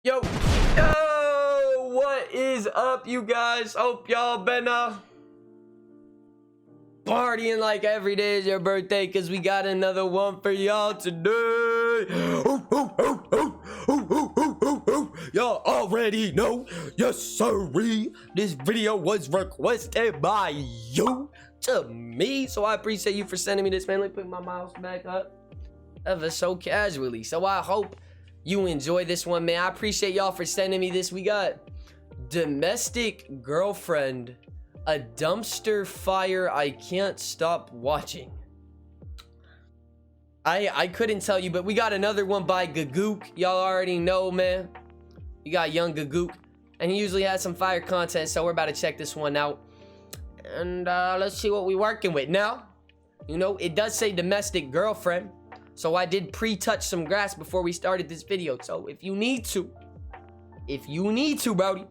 Yo, what is up, you guys? Hope y'all been partying like every day is your birthday, because we got another one for y'all today. Y'all already know, yes sirree, this video was requested by you to me, so I appreciate you for sending me this, man. Let me put my mouse back up ever so casually. So I hope you enjoy this one, man. I appreciate y'all for sending me this. We got domestic girlfriend, a dumpster fire I can't stop watching. I couldn't tell you, but we got another one by Gagook. Y'all already know, man. You got young Gagook, and he usually has some fire content, so we're about to check this one out. And let's see what we working with. Now, you know, it does say domestic girlfriend, so I did pre-touch some grass before we started this video. So if you need to, Brody,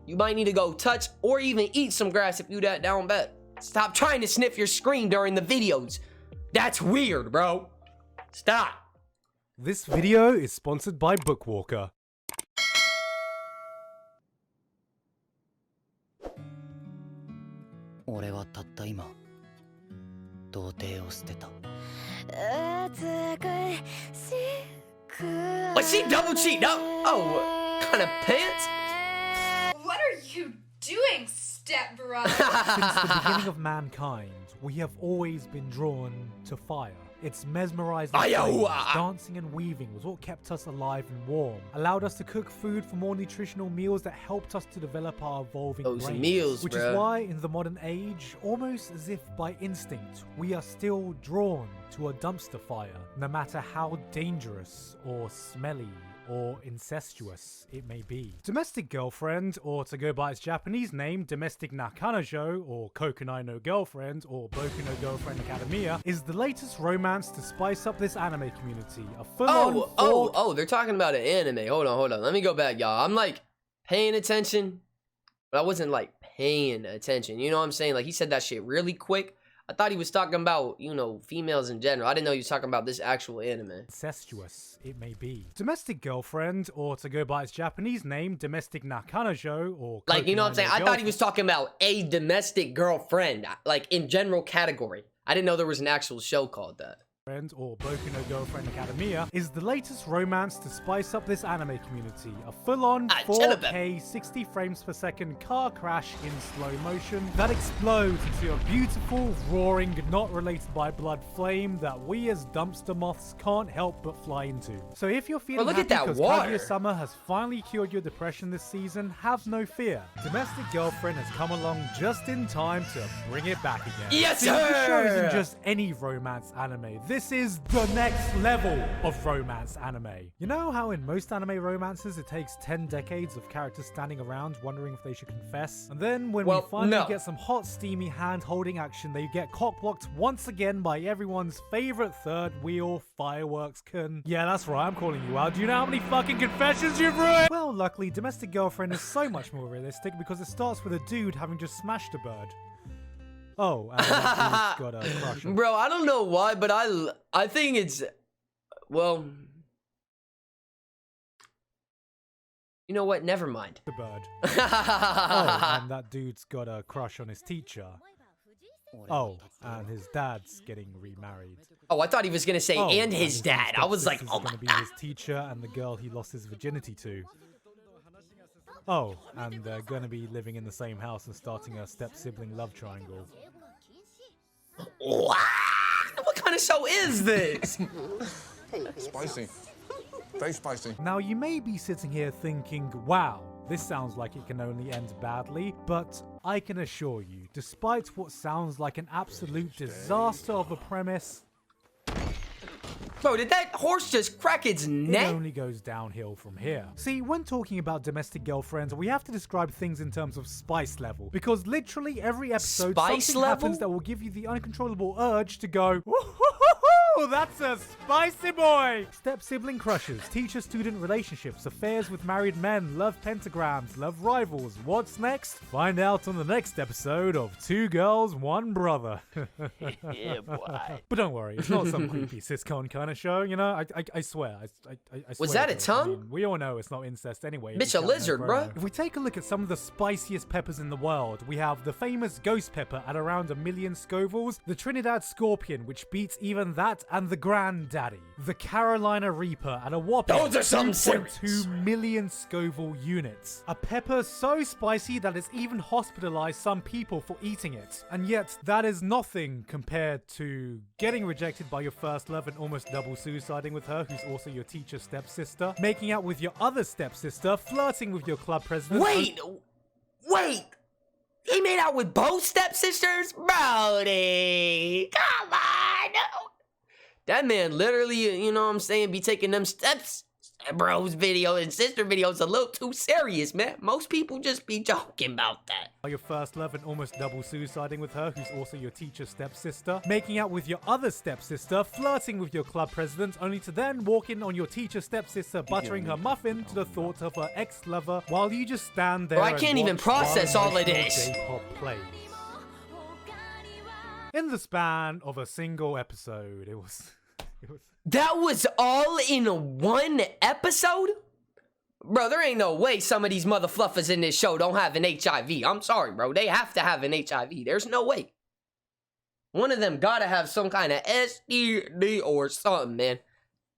you might need to go touch or even eat some grass if you that down bad. Stop trying to sniff your screen during the videos. That's weird, bro. Stop. This video is sponsored by Bookwalker. Was she double cheating? Oh, what kind of pants? What are you doing, stepbrother? Since the beginning of mankind, we have always been drawn to fire. Its mesmerizing flames, dancing and weaving was what kept us alive and warm, allowed us to cook food for more nutritional meals that helped us to develop our evolving brains, which is why in the modern age, almost as if by instinct, we are still drawn to a dumpster fire, no matter how dangerous or smelly or incestuous it may be. Domestic girlfriend, or to go by its Japanese name, domestic nakanojo, or kokunai no girlfriend, or boku no girlfriend academia, is the latest romance to spice up this anime community. A full-on they're talking about an anime. Hold on. Let me go back, y'all. I'm like paying attention, but I wasn't like paying attention. You know what I'm saying? Like he said that shit really quick. I thought he was talking about, you know, females in general. I didn't know he was talking about this actual anime. Incestuous it may be. Domestic girlfriend, or to go by its Japanese name, domestic nakanojo, or like, you know what I'm saying? I thought he was talking about a domestic girlfriend, like in general category. I didn't know there was an actual show called that. Or Boku no Girlfriend Academia is the latest romance to spice up this anime community. A full-on 4K 60 frames per second car crash in slow motion that explodes into a beautiful, roaring, not related by blood flame that we as dumpster moths can't help but fly into. So if you're feeling happy because Kaguya-sama has finally cured your depression this season, have no fear. Domestic Girlfriend has come along just in time to bring it back again. Yes, sir! This show isn't just any romance anime. This is the next level of romance anime. You know how in most anime romances it takes 10 decades of characters standing around wondering if they should confess? And then when we finally get some hot steamy hand-holding action, they get cock-blocked once again by everyone's favorite third wheel, Fireworks Kun. Yeah, that's right, I'm calling you out. Do you know how many fucking confessions you've ruined? Well, luckily, Domestic Girlfriend is so much more realistic because it starts with a dude having just smashed a bird. Oh, and that dude's got a crush on. Bro, I don't know why, but I think it's, well, you know what? Never mind. The bird. Oh, and that dude's got a crush on his teacher. Oh, and his dad's getting remarried. Oh, I thought he was gonna say and his dad. I was like, oh my god. Gonna be his teacher and the girl he lost his virginity to. Oh, and they're gonna be living in the same house and starting a step-sibling love triangle. What? What kind of show is this? Spicy. Very spicy. Now, you may be sitting here thinking, wow, this sounds like it can only end badly, but I can assure you, despite what sounds like an absolute disaster of a premise, bro, did that horse just crack its neck? It only goes downhill from here. See, when talking about domestic girlfriends, we have to describe things in terms of spice level. Because literally every episode, something happens that will give you the uncontrollable urge to go, woo-hoo-hoo-hoo! Woo! That's a spicy boy! Step-sibling crushes, teacher-student relationships, affairs with married men, love pentagrams, love rivals. What's next? Find out on the next episode of Two Girls, One Brother. Yeah, boy. But don't worry, it's not some creepy sitcom kind of show, you know? I swear. I swear Was that a to it. tongue? I mean, we all know it's not incest anyway. Bitch, a lizard, bruh. If we take a look at some of the spiciest peppers in the world, we have the famous ghost pepper at around 1 million Scovilles, the Trinidad scorpion, which beats even that, and the granddaddy, the Carolina Reaper at a whopping Those are some 2.2 million Scoville units. A pepper so spicy that it's even hospitalized some people for eating it. And yet, that is nothing compared to getting rejected by your first love and almost double suiciding with her, who's also your teacher's stepsister, making out with your other stepsister, flirting with your club president. Wait! He made out with both stepsisters? Brody! Come on! That man literally, you know what I'm saying, be taking them steps. Bro's video and sister videos a little too serious, man. Most people just be joking about that. Your first love and almost double suiciding with her, who's also your teacher's stepsister, making out with your other stepsister, flirting with your club president, only to then walk in on your teacher's stepsister buttering her muffin to the thought of her ex-lover while you just stand there. Bro, I can't even process all of this. J-pop plays. In the span of a single episode, it was That was all in one episode? Bro, there ain't no way some of these mother fluffers in this show don't have an HIV. I'm sorry, bro. They have to have an HIV. There's no way. One of them gotta have some kind of STD or something, man.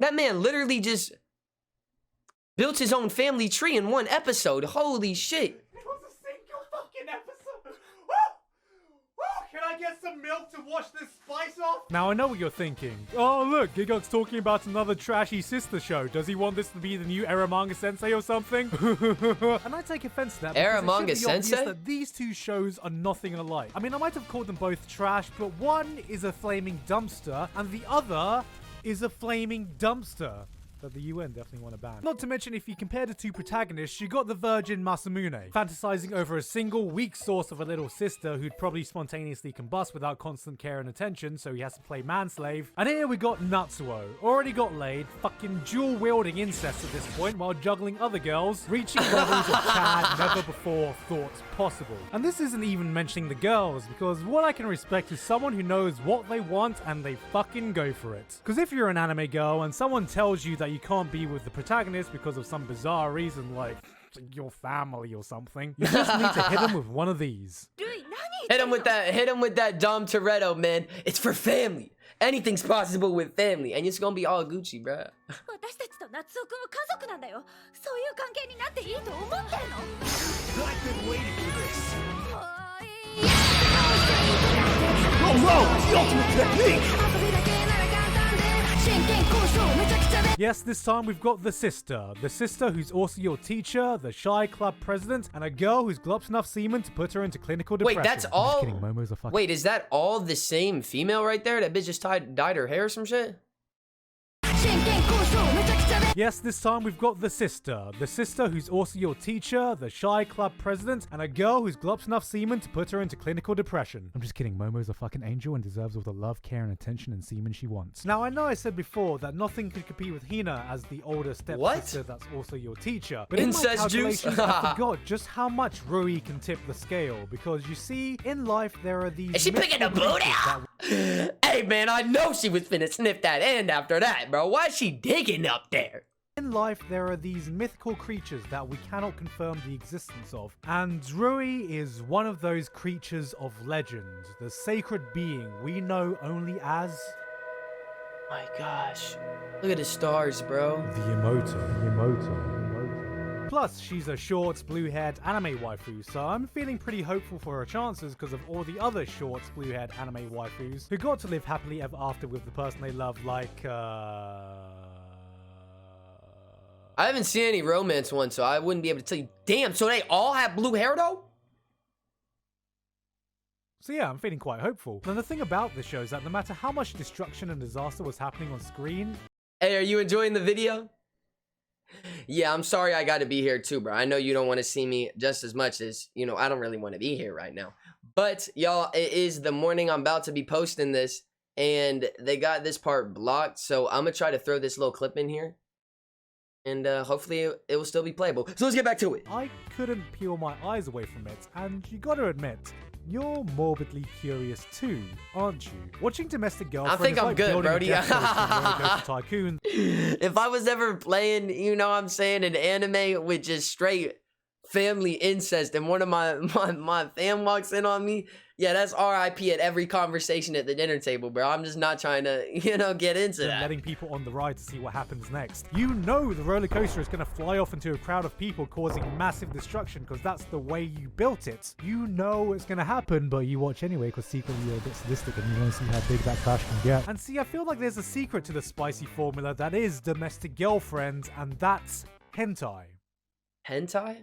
That man literally just built his own family tree in one episode. Holy shit. It was a single fucking episode. Can I get some milk to wash this spice off? Now I know what you're thinking. Oh look, Gigot's talking about another trashy sister show. Does he want this to be the new Eramanga Sensei or something? And I take offense to that. Eramanga Sensei? That these two shows are nothing alike. I mean, I might have called them both trash, but one is a flaming dumpster and the other is a flaming dumpster that the UN definitely want to ban. Not to mention, if you compare the two protagonists, you got the virgin Masamune, fantasizing over a single weak source of a little sister who'd probably spontaneously combust without constant care and attention, so he has to play manslave. And here we got Natsuo, already got laid, fucking dual-wielding incest at this point while juggling other girls, reaching levels of Chad never before thought possible. And this isn't even mentioning the girls, because what I can respect is someone who knows what they want and they fucking go for it. Because if you're an anime girl and someone tells you that you can't be with the protagonist because of some bizarre reason like your family or something, you just need to hit him with one of these. Hit him with that Dom Toretto, man. It's for family. Anything's possible with family. And it's gonna be all Gucci, bruh. I've been waiting for this. Yes, this time we've got the sister who's also your teacher, the shy club president, and a girl who's glopped enough semen to put her into clinical depression. Wait, that's I'm all? just kidding, Momo's a fucking... Wait, is that all the same female right there? That bitch just dyed her hair or some shit? Yes, this time we've got the sister who's also your teacher, the shy club president, and a girl who's glopped enough semen to put her into clinical depression. I'm just kidding, Momo's a fucking angel and deserves all the love, care, and attention and semen she wants. Now, I know I said before that nothing could compete with Hina as the older stepsister that's also your teacher, but incest in my calculations, juice? I forgot just how much Rui can tip the scale, because you see, in life there are these... Is she picking a booty out? Hey, man, I know she was finna sniff that end after that, bro. Why is she digging up there? In life, there are these mythical creatures that we cannot confirm the existence of, and Rui is one of those creatures of legend, the sacred being we know only as... My gosh. Look at the stars, bro. the Emoto. Plus, she's a short, blue-haired anime waifu, so I'm feeling pretty hopeful for her chances because of all the other short, blue-haired anime waifus who got to live happily ever after with the person they love, like, I haven't seen any romance ones, so I wouldn't be able to tell you. Damn, so they all have blue hair, though? So yeah, I'm feeling quite hopeful. And the thing about this show is that no matter how much destruction and disaster was happening on screen... Hey, are you enjoying the video? Yeah, I'm sorry I got to be here too, bro. I know you don't want to see me just as much as, you know, I don't really want to be here right now. But, y'all, it is the morning I'm about to be posting this. and they got this part blocked. So I'm gonna try to throw this little clip in here, and hopefully it will still be playable. So let's get back to it. I couldn't peel my eyes away from it, and you gotta admit, you're morbidly curious too, aren't you? Watching Domestic Girlfriend I think is I'm like good, building a Brody. death race from Roller Coaster Tycoon. If I was ever playing, you know what I'm saying, an anime with just straight family incest and one of my fam walks in on me, yeah, that's RIP at every conversation at the dinner table, bro. I'm just not trying to, you know, get into that. Letting people on the ride to see what happens next. You know the roller coaster is going to fly off into a crowd of people causing massive destruction because that's the way you built it. You know it's going to happen, but you watch anyway because secretly you're a bit sadistic and you want to see how big that crash can get. And see, I feel like there's a secret to the spicy formula that is Domestic Girlfriend, and that's hentai. Hentai?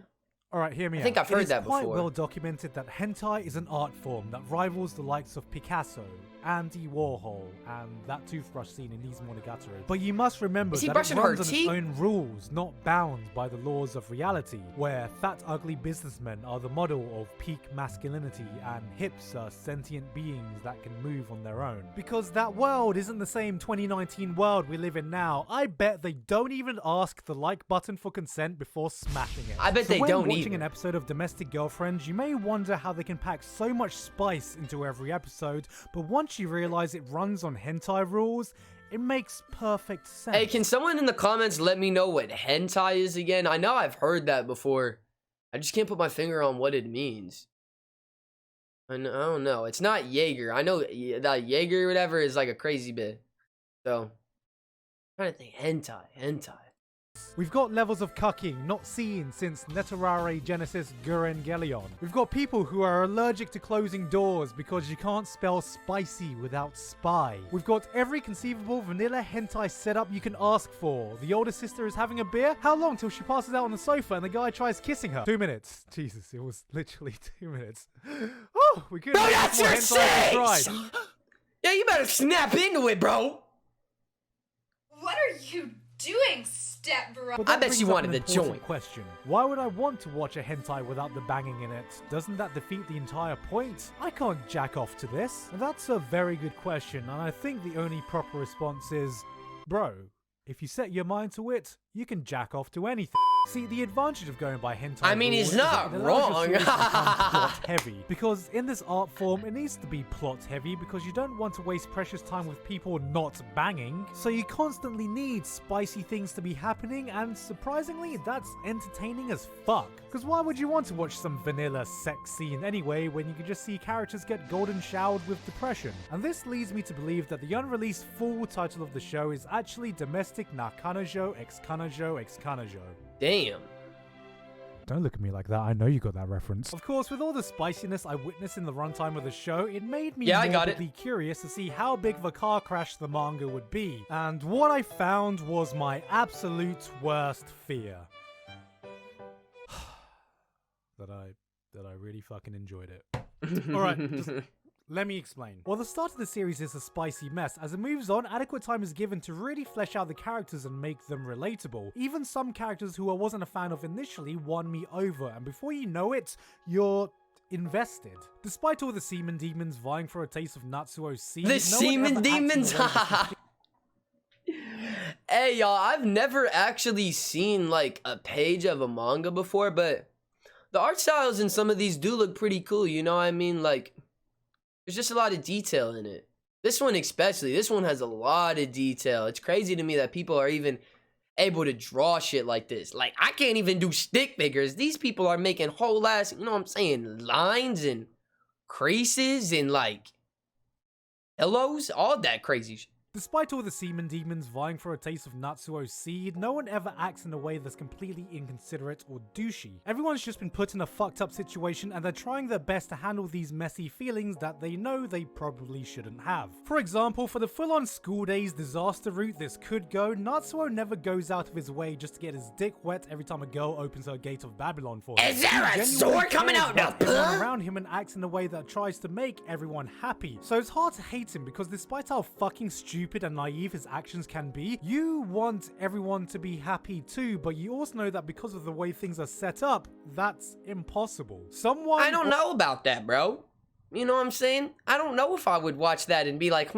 Alright, hear me out. I think I've heard that It is quite before. well documented that hentai is an art form that rivals the likes of Picasso, Andy Warhol, and that toothbrush scene in Ni's Monogatari. But you must remember Is he that it brushing her runs on its teeth? own rules, not bound by the laws of reality, where fat, ugly businessmen are the model of peak masculinity and hips are sentient beings that can move on their own. Because that world isn't the same 2019 world we live in now. I bet they don't even ask the like button for consent before smashing it. I bet So they when don't watching either. an episode of Domestic Girlfriend, you may wonder how they can pack so much spice into every episode, but once you realize it runs on hentai rules, it makes perfect sense. Hey, can someone in the comments let me know what hentai is again? I know I've heard that before. I just can't put my finger on what it means. I don't know. It's not Jaeger. I know that Jaeger or whatever is like a crazy bit. So, I'm trying to think. Hentai. We've got levels of cucking not seen since Netarare Genesis Gurengelion. We've got people who are allergic to closing doors because you can't spell spicy without spy. We've got every conceivable vanilla hentai setup you can ask for. The older sister is having a beer. How long till she passes out on the sofa and the guy tries kissing her? 2 minutes. Jesus, it was literally 2 minutes. Oh, we couldn't. Bro, make that's more your hentai six! than we tried. Yeah, you better snap into it, bro. What are you doing, step bro? But I that bet brings she up wanted an to important join. question. Why would I want to watch a hentai without the banging in it? Doesn't that defeat the entire point? I can't jack off to this. And that's a very good question, and I think the only proper response is, bro, if you set your mind to it, you can jack off to anything. See, the advantage of going by hentai I mean, he's rules is that not it allows your wrong. series to become plot heavy. Because in this art form, it needs to be plot heavy because you don't want to waste precious time with people not banging. So you constantly need spicy things to be happening, and surprisingly, that's entertaining as fuck. Because why would you want to watch some vanilla sex scene anyway when you can just see characters get golden showered with depression? And this leads me to believe that the unreleased full title of the show is actually Domestic Nakanojo X Kanojo X Kanojo. Damn. Don't look at me like that, I know you got that reference. Of course, with all the spiciness I witnessed in the runtime of the show, it made me Yeah, I got it. morbidly curious to see how big of a car crash the manga would be. And what I found was my absolute worst fear. that I really fucking enjoyed it. Alright, just let me explain. While the start of the series is a spicy mess, as it moves on, adequate time is given to really flesh out the characters and make them relatable. Even some characters who I wasn't a fan of initially won me over, and before you know it, you're invested. Despite all the semen demons vying for a taste of Natsuo's seed, The semen demons? Hey, y'all, I've never actually seen, like, a page of a manga before, but the art styles in some of these do look pretty cool, you know what I mean? Like, there's just a lot of detail in it. This one especially. This one has a lot of detail. It's crazy to me that people are even able to draw shit like this. Like, I can't even do stick figures. These people are making whole ass, you know what I'm saying, lines and creases and, like, pillows. All that crazy shit. Despite all the semen demons vying for a taste of Natsuo's seed, no one ever acts in a way that's completely inconsiderate or douchey. Everyone's just been put in a fucked up situation and they're trying their best to handle these messy feelings that they know they probably shouldn't have. For example, for the full-on school days disaster route this could go, Natsuo never goes out of his way just to get his dick wet every time a girl opens her gate of Babylon for him. Is there a He genuinely sword coming cares out now, about everyone huh? around him and acts in a way that tries to make everyone happy. So it's hard to hate him because despite how fucking stupid and naive his actions can be, you want everyone to be happy too, but you also know that because of the way things are set up, that's impossible. Someone— I don't know about that, bro. You know what I'm saying? I don't know if I would watch that and be like,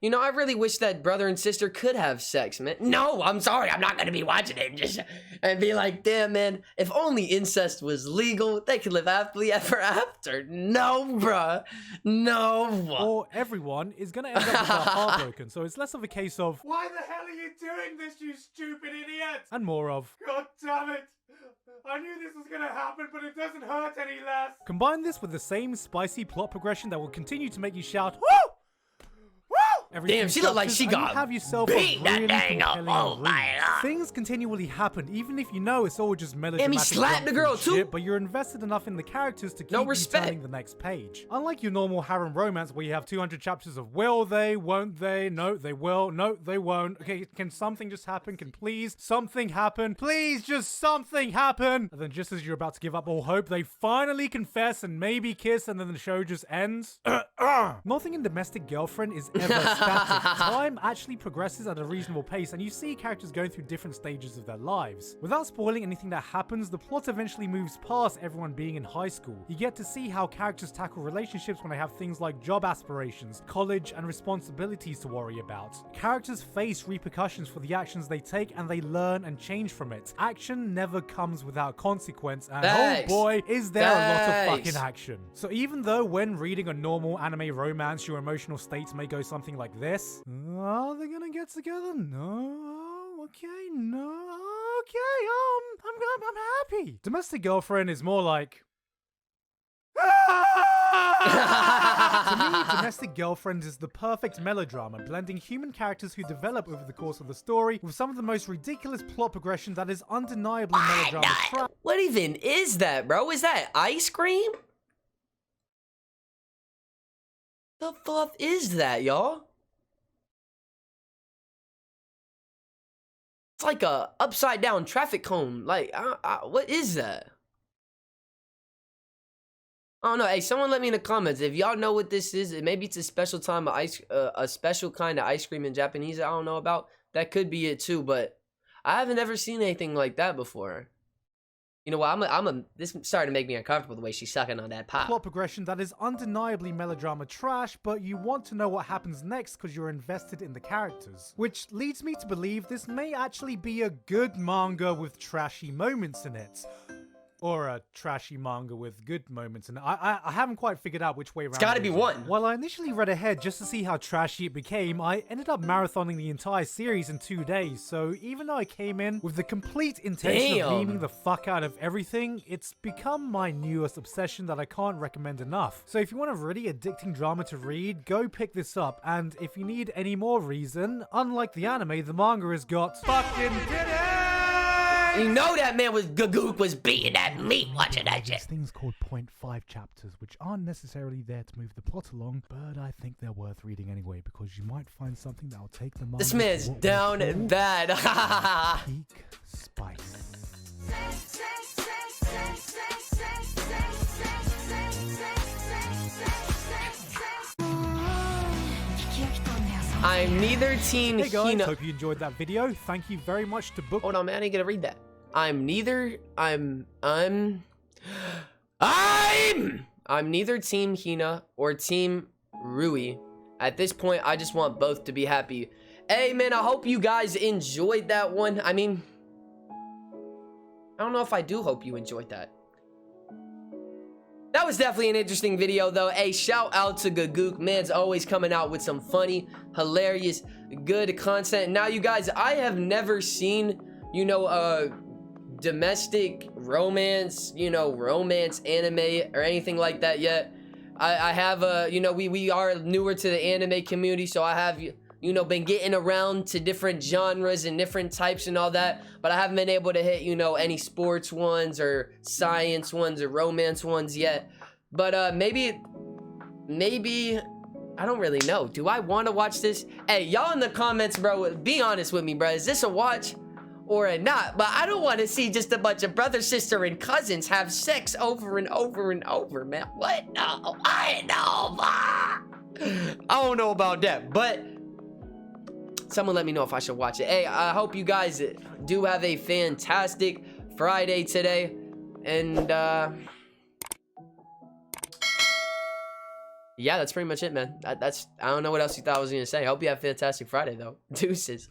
You know, I really wish that brother and sister could have sex, man. No, I'm sorry. I'm not going to be watching it and be like, damn, man, if only incest was legal, they could live happily ever after. No, bruh. No. Or everyone is going to end up with their heart broken. So it's less of a case of, Why the hell are you doing this, you stupid idiot? and more of, God damn it. I knew this was gonna happen, but it doesn't hurt any less. combine this with the same spicy plot progression that will continue to make you shout, woo! Every Damn, few she looked like chapters, she and you got have yourself beat a that really dang up. compelling Oh my read. God. Things continually happen, even if you know it's all just melodramatic. Damn, he slapped the junk girl, food too. shit, but you're invested enough in the characters to keep No you respect. turning the next page. Unlike your normal harem romance where you have 200 chapters of will they, won't they, no, they will, no, they won't. Okay, can something just happen? Can please something happen? Please just something happen? And then just as you're about to give up all hope, they finally confess and maybe kiss, and then the show just ends. Nothing in Domestic Girlfriend is ever static. Time actually progresses at a reasonable pace, and you see characters going through different stages of their lives. Without spoiling anything that happens, the plot eventually moves past everyone being in high school. You get to see how characters tackle relationships when they have things like job aspirations, college, and responsibilities to worry about. Characters face repercussions for the actions they take, and they learn and change from it. Action never comes without consequence, and Thanks. oh boy, is there a lot of Thanks. fucking action. So even though when reading a normal anime romance, your emotional state may go something like this. Are they gonna get together? No. Okay, no. Okay, I'm happy. Domestic Girlfriend is more like. To me, Domestic Girlfriend is the perfect melodrama, blending human characters who develop over the course of the story with some of the most ridiculous plot progression that is undeniably melodrama. What even is that, bro? Is that ice cream? The fuck is that, y'all? It's like a upside down traffic cone. Like, what is that? I don't know. Hey, someone let me in the comments if y'all know what this is. Maybe it's a special time of a special kind of ice cream in Japanese I don't know about. That could be it too, but I haven't ever seen anything like that before. You know what? This started to make me uncomfortable the way she's sucking on that pop. Plot progression that is undeniably melodrama trash, but you want to know what happens next because you're invested in the characters. Which leads me to believe this may actually be a good manga with trashy moments in it. Or a trashy manga with good moments, and I haven't quite figured out which way around. It's gotta be one. While I initially read ahead just to see how trashy it became, I ended up marathoning the entire series in 2 days, so even though I came in with the complete intention of memeing the fuck out of everything, it's become my newest obsession that I can't recommend enough. So if you want a really addicting drama to read, go pick this up, and if you need any more reason, unlike the anime, the manga has got fucking You know that man was Gagook was beating that meat watching that shit. These things called 0.5 chapters, which aren't necessarily there to move the plot along, but I think they're worth reading anyway because you might find something that'll take the manga. This man's to what down we and call bad. peak spice. I'm neither team Hey guys, Hina. hope you enjoyed that video. Thank you very much to Book. Hold on, man. I ain't gonna read that. I'm neither team Hina or team Rui. At this point, I just want both to be happy. Hey, man, I hope you guys enjoyed that one. I mean, I don't know if I do hope you enjoyed that. That was definitely an interesting video, though. Hey, shout out to Gagook. Man's always coming out with some funny, hilarious, good content. Now, you guys, I have never seen, you know, domestic romance, you know, romance anime or anything like that yet. I have, you know, we are newer to the anime community, so I have, you know, been getting around to different genres and different types and all that, but I haven't been able to hit, you know, any sports ones or science ones or romance ones yet. But maybe I don't really know. Do I want to watch this? Hey, y'all in the comments, bro, be honest with me, bro. Is this a watch or a not? But I don't want to see just a bunch of brother, sister, and cousins have sex over and over and over, man. What? No, I don't know about that, but someone let me know if I should watch it. Hey, I hope you guys do have a fantastic Friday today. And, yeah, that's pretty much it, man. That's I don't know what else you thought I was gonna say. Hope you have a fantastic Friday though. Deuces.